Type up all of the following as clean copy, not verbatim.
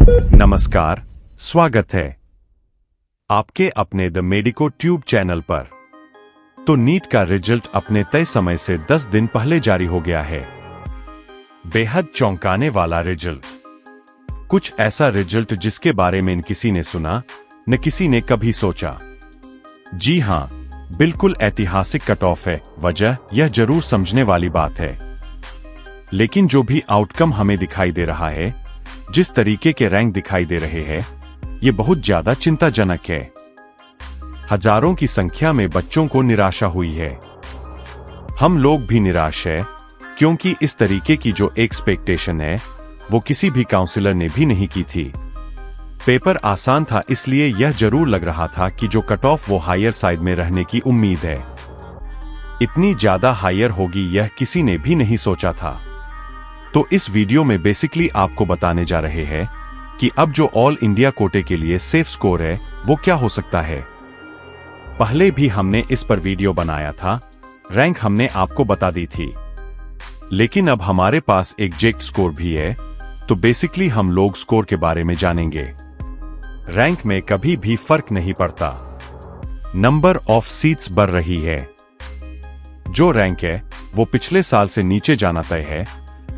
नमस्कार, स्वागत है आपके अपने द मेडिको ट्यूब चैनल पर। तो नीट का रिजल्ट अपने तय समय से 10 दिन पहले जारी हो गया है। बेहद चौंकाने वाला रिजल्ट, कुछ ऐसा रिजल्ट जिसके बारे में न किसी ने सुना न किसी ने कभी सोचा। जी हां, बिल्कुल ऐतिहासिक कट ऑफ है। वजह यह जरूर समझने वाली बात है, लेकिन जो भी आउटकम हमें दिखाई दे रहा है, जिस तरीके के रैंक दिखाई दे रहे हैं, ये बहुत ज्यादा चिंताजनक है। हजारों की संख्या में बच्चों को निराशा हुई है। हम लोग भी निराश है, क्योंकि इस तरीके की जो एक्सपेक्टेशन है वो किसी भी काउंसलर ने भी नहीं की थी। पेपर आसान था, इसलिए यह जरूर लग रहा था कि जो कट ऑफ वो हायर साइड में रहने की उम्मीद है। इतनी ज्यादा हायर होगी यह किसी ने भी नहीं सोचा था। तो इस वीडियो में बेसिकली आपको बताने जा रहे हैं कि अब जो ऑल इंडिया कोटे के लिए सेफ स्कोर है वो क्या हो सकता है। पहले भी हमने इस पर वीडियो बनाया था, रैंक हमने आपको बता दी थी, लेकिन अब हमारे पास एग्जैक्ट स्कोर भी है। तो बेसिकली हम लोग स्कोर के बारे में जानेंगे। रैंक में कभी भी फर्क नहीं पड़ता, नंबर ऑफ सीट्स बढ़ रही है। जो रैंक है वो पिछले साल से नीचे जाना तय है,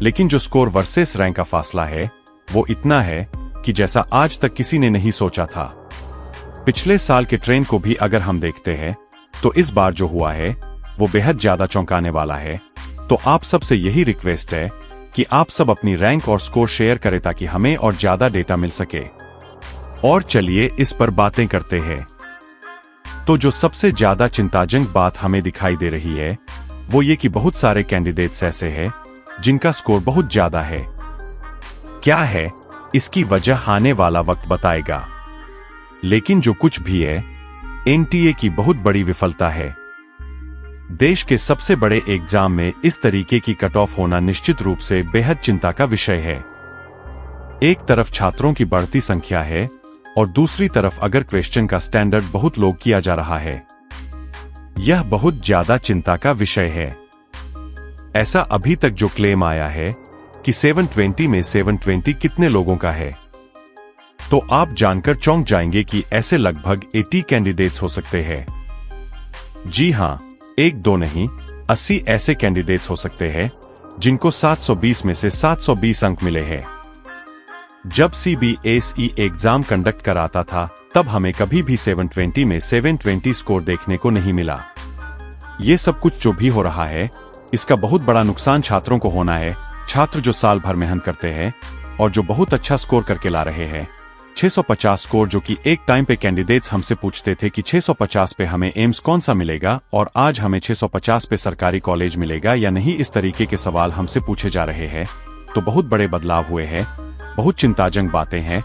लेकिन जो स्कोर वर्सेस रैंक का फासला है वो इतना है कि जैसा आज तक किसी ने नहीं सोचा था। पिछले साल के ट्रेंड को भी अगर हम देखते हैं तो इस बार जो हुआ है वो बेहद ज्यादा चौंकाने वाला है। तो आप सबसे यही रिक्वेस्ट है कि आप सब अपनी रैंक और स्कोर शेयर करें ताकि हमें और ज्यादा डेटा मिल सके। और चलिए इस पर बातें करते हैं। तो जो सबसे ज्यादा चिंताजनक बात हमें दिखाई दे रही है वो ये कि बहुत सारे कैंडिडेट्स ऐसे हैं जिनका स्कोर बहुत ज्यादा है। क्या है इसकी वजह आने वाला वक्त बताएगा, लेकिन जो कुछ भी है, एनटीए की बहुत बड़ी विफलता है। देश के सबसे बड़े एग्जाम में इस तरीके की कट ऑफ होना निश्चित रूप से बेहद चिंता का विषय है। एक तरफ छात्रों की बढ़ती संख्या है और दूसरी तरफ अगर क्वेश्चन का स्टैंडर्ड बहुत लो किया जा रहा है। यह बहुत ज्यादा चिंता का विषय है। ऐसा अभी तक जो क्लेम आया है कि 720 में 720 कितने लोगों का है, तो आप जानकर चौंक जाएंगे कि ऐसे लगभग 80 कैंडिडेट्स हो सकते हैं। जी हां, एक दो नहीं, 80 ऐसे कैंडिडेट्स हो सकते हैं जिनको 720 में से 720 अंक मिले हैं। जब सीबीएसई एग्जाम कंडक्ट कराता था तब हमें कभी भी 720 में 720 स्कोर देखने को नहीं मिला। ये सब कुछ जो भी हो रहा है, इसका बहुत बड़ा नुकसान छात्रों को होना है। छात्र जो साल भर मेहनत करते हैं और जो बहुत अच्छा स्कोर करके ला रहे हैं, 650 स्कोर, जो कि एक टाइम पे कैंडिडेट्स हमसे पूछते थे कि 650 पे हमें एम्स कौन सा मिलेगा और आज हमें 650 पे सरकारी कॉलेज मिलेगा या नहीं, इस तरीके के सवाल हमसे पूछे जा रहे हैं। तो बहुत बड़े बदलाव हुए हैं, बहुत चिंताजनक बातें हैं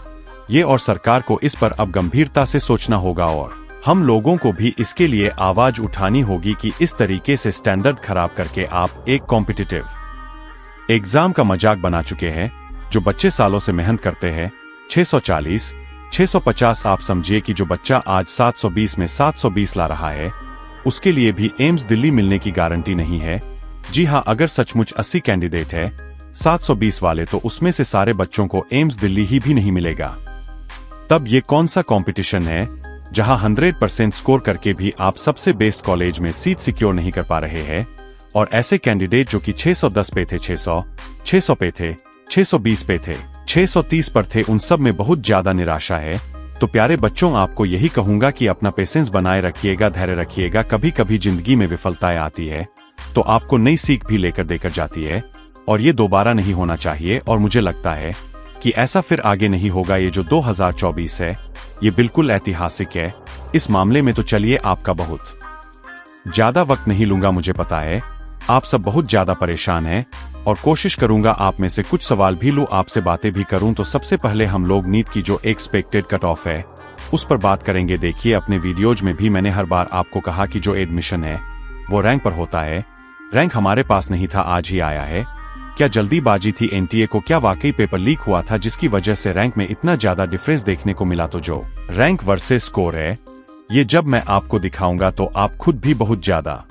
ये, और सरकार को इस पर अब गंभीरता से सोचना होगा और हम लोगों को भी इसके लिए आवाज उठानी होगी कि इस तरीके से स्टैंडर्ड खराब करके आप एक कॉम्पिटिटिव एग्जाम का मजाक बना चुके हैं। जो बच्चे सालों से मेहनत करते हैं, 640, 650, आप समझिए कि जो बच्चा आज 720 में 720 ला रहा है, उसके लिए भी एम्स दिल्ली मिलने की गारंटी नहीं है। जी हां, अगर सचमुच 80 कैंडिडेट है 720 वाले, तो उसमें से सारे बच्चों को एम्स दिल्ली ही भी नहीं मिलेगा। तब ये कौन सा कंपटीशन है जहां 100% स्कोर करके भी आप सबसे बेस्ट कॉलेज में सीट सिक्योर नहीं कर पा रहे हैं। और ऐसे कैंडिडेट जो कि 610 पे थे, 600, 600 पे थे, 620 पे थे, 630 पर थे, उन सब में बहुत ज्यादा निराशा है। तो प्यारे बच्चों, आपको यही कहूंगा कि अपना पेशेंस बनाए रखिएगा, धैर्य रखिएगा। कभी कभी जिंदगी में विफलताएं आती है तो आपको नई सीख भी लेकर देकर जाती है, और ये दोबारा नहीं होना चाहिए। और मुझे लगता है कि ऐसा फिर आगे नहीं होगा। ये जो 2024 है ये बिल्कुल ऐतिहासिक है इस मामले में। तो चलिए, आपका बहुत ज्यादा वक्त नहीं लूंगा। मुझे पता है आप सब बहुत ज्यादा परेशान हैं और कोशिश करूंगा आप में से कुछ सवाल भी लूं, आपसे बातें भी करूं। तो सबसे पहले हम लोग नीट की जो एक्सपेक्टेड कट ऑफ है उस पर बात करेंगे। देखिए, अपने वीडियोज में भी मैंने हर बार आपको कहा कि जो एडमिशन है वो रैंक पर होता है। रैंक हमारे पास नहीं था, आज ही आया है। क्या जल्दीबाजी थी एनटीए को? क्या वाकई पेपर लीक हुआ था जिसकी वजह से रैंक में इतना ज्यादा डिफरेंस देखने को मिला? तो जो रैंक वर्सेस स्कोर है, ये जब मैं आपको दिखाऊंगा तो आप खुद भी बहुत ज्यादा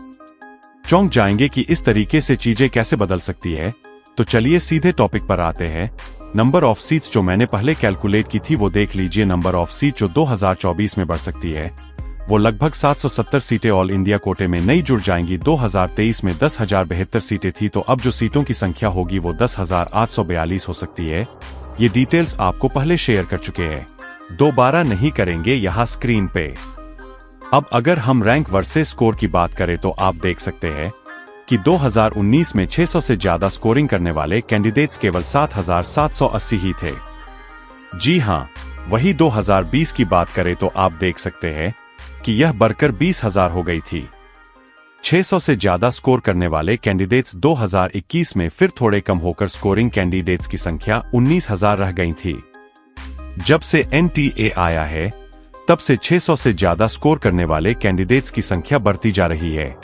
चौंक जाएंगे कि इस तरीके से चीजें कैसे बदल सकती है। तो चलिए सीधे टॉपिक पर आते हैं। नंबर ऑफ सीट्स जो मैंने पहले कैलकुलेट की थी वो देख लीजिए। नंबर ऑफ सीट जो 2024 में बढ़ सकती है वो लगभग 770 सीटें ऑल इंडिया कोटे में नई जुड़ जाएंगी। 2023 में 10,072 सीटें थी, तो अब जो सीटों की संख्या होगी वो 10,842 हो सकती है। ये डिटेल्स आपको पहले शेयर कर चुके हैं, दोबारा नहीं करेंगे यहाँ स्क्रीन पे। अब अगर हम रैंक वर्सेस स्कोर की बात करें तो आप देख सकते हैं कि 2019 में 600 से ज्यादा स्कोरिंग करने वाले कैंडिडेट्स केवल 7,780 ही थे। जी हां, वही 2020 की बात करें तो आप देख सकते हैं कि यह बढ़कर 20,000 हो गई थी। 600 से ज्यादा स्कोर करने वाले कैंडिडेट्स 2021 में फिर थोड़े कम होकर स्कोरिंग कैंडिडेट्स की संख्या 19,000 रह गई थी। जब से NTA आया है तब से 600 से ज्यादा स्कोर करने वाले कैंडिडेट्स की संख्या बढ़ती जा रही है।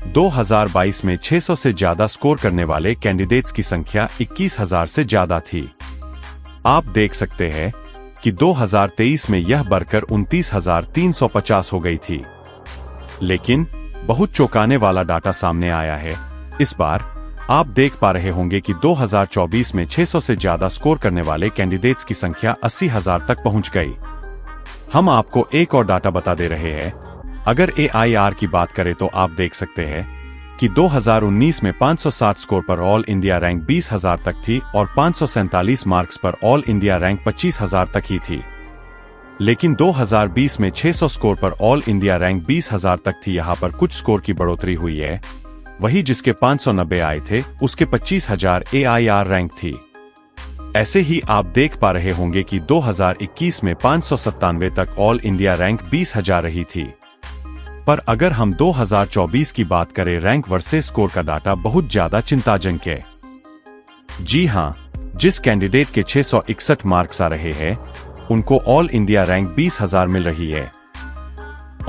2022 में 600 से ज्यादा स्कोर करने वाले कैंडिडेट्स की संख्या 21,000 से ज्यादा थी। आप देख सकते हैं कि 2023 में यह बढ़कर 29,350 हो गई थी। लेकिन बहुत चौंकाने वाला डाटा सामने आया है। इस बार आप देख पा रहे होंगे कि 2024 में 600 से ज्यादा स्कोर करने वाले कैंडिडेट्स की संख्या 80,000 तक पहुंच गई। हम आपको एक और डाटा बता दे रहे हैं। अगर AIR की बात करें तो आप देख सकते हैं कि 2019 में 560 स्कोर पर ऑल इंडिया रैंक 20,000 तक थी और 547 मार्क्स पर ऑल इंडिया रैंक 25,000 तक ही थी। लेकिन 2020 में 600 स्कोर पर ऑल इंडिया रैंक 20,000 तक थी। यहाँ पर कुछ स्कोर की बढ़ोतरी हुई है। वही जिसके 590 आए थे उसके 25,000 AIR रैंक थी। ऐसे ही आप देख पा रहे होंगे कि 2021 में 597 तक ऑल इंडिया रैंक 20,000 रही थी। पर अगर हम 2024 की बात करें, रैंक वर्सेस स्कोर का डाटा बहुत ज्यादा चिंताजनक है। जी हां, जिस कैंडिडेट के 661 मार्क्स आ रहे हैं उनको ऑल इंडिया रैंक 20,000 मिल रही है।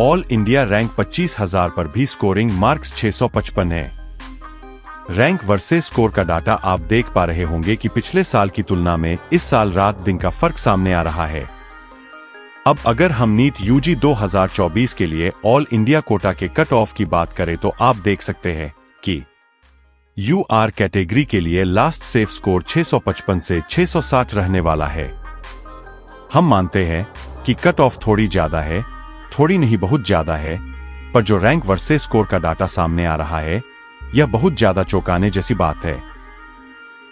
ऑल इंडिया रैंक 25,000 पर भी स्कोरिंग मार्क्स 655 है। रैंक वर्सेस स्कोर का डाटा आप देख पा रहे होंगे कि पिछले साल की तुलना में इस साल रात दिन का फर्क सामने आ रहा है। अब अगर हम नीट UG 2024 के लिए ऑल इंडिया कोटा के कट ऑफ की बात करें तो आप देख सकते हैं कि UR कैटेगरी के लिए लास्ट सेफ स्कोर 655 से 660 रहने वाला है। हम मानते हैं कि कट ऑफ थोड़ी ज्यादा है, थोड़ी नहीं बहुत ज्यादा है, पर जो रैंक वर्सेस स्कोर का डाटा सामने आ रहा है यह बहुत ज्यादा चौंकाने जैसी बात है।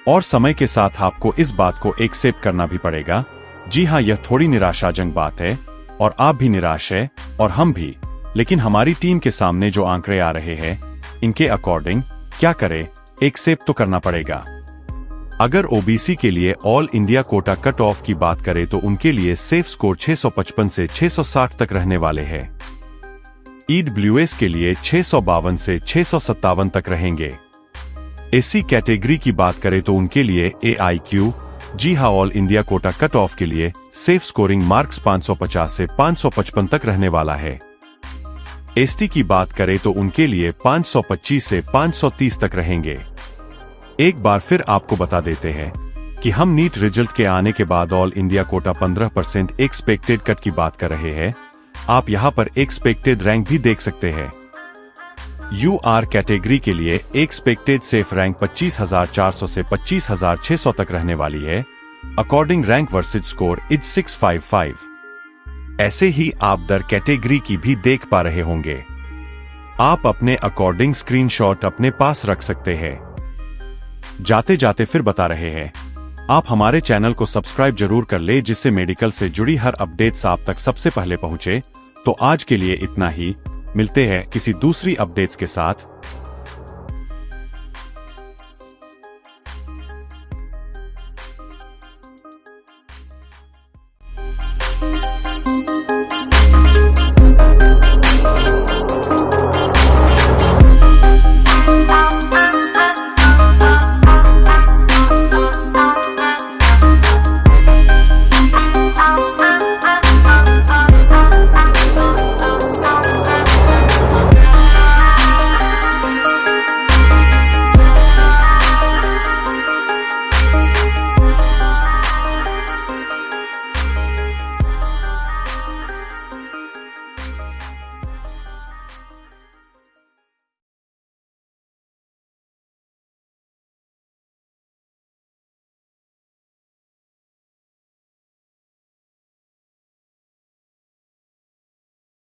और समय के साथ आपको इस बात को एक्सेप्ट करना भी पड़ेगा। जी हां, यह थोड़ी निराशाजनक बात है और आप भी निराश है और हम भी। लेकिन हमारी टीम के सामने जो आंकड़े आ रहे हैं इनके अकॉर्डिंग क्या करें, एक्सेप्ट तो करना पड़ेगा। अगर OBC के लिए all India quota cut off की बात करें तो उनके लिए सेफ स्कोर 655 से 660 तक रहने वाले हैं। EWS के लिए 652 से 657 तक रहेंगे। SC कैटेगरी की बात करें तो उनके लिए AIQ, जी हां, all India quota cut off के लिए सेफ स्कोरिंग मार्क्स 550 से 555 तक रहने वाला है। ST की बात करें तो उनके लिए 525 से 530 तक रहेंगे। एक बार फिर आपको बता देते हैं कि हम नीट रिजल्ट के आने के बाद all India quota 15% expected cut की बात कर रहे हैं। आप यहां पर एक्सपेक्टेड रैंक भी देख सकते हैं। UR कैटेगरी के लिए एक्सपेक्टेड सेफ रैंक 25,400 से 25,600 तक रहने वाली है। According rank versus score is 655। ऐसे ही आप दर कैटेगरी की भी देख पा रहे होंगे। आप अपने अकॉर्डिंग स्क्रीनशॉट अपने पास रख सकते हैं। जाते जाते फिर बता रहे हैं, आप हमारे चैनल को सब्सक्राइब जरूर कर ले जिससे मेडिकल से जुड़ी हर अपडेट्स आप तक सबसे पहले पहुंचे। तो आज के लिए इतना ही, मिलते हैं किसी दूसरी अपडेट्स के साथ।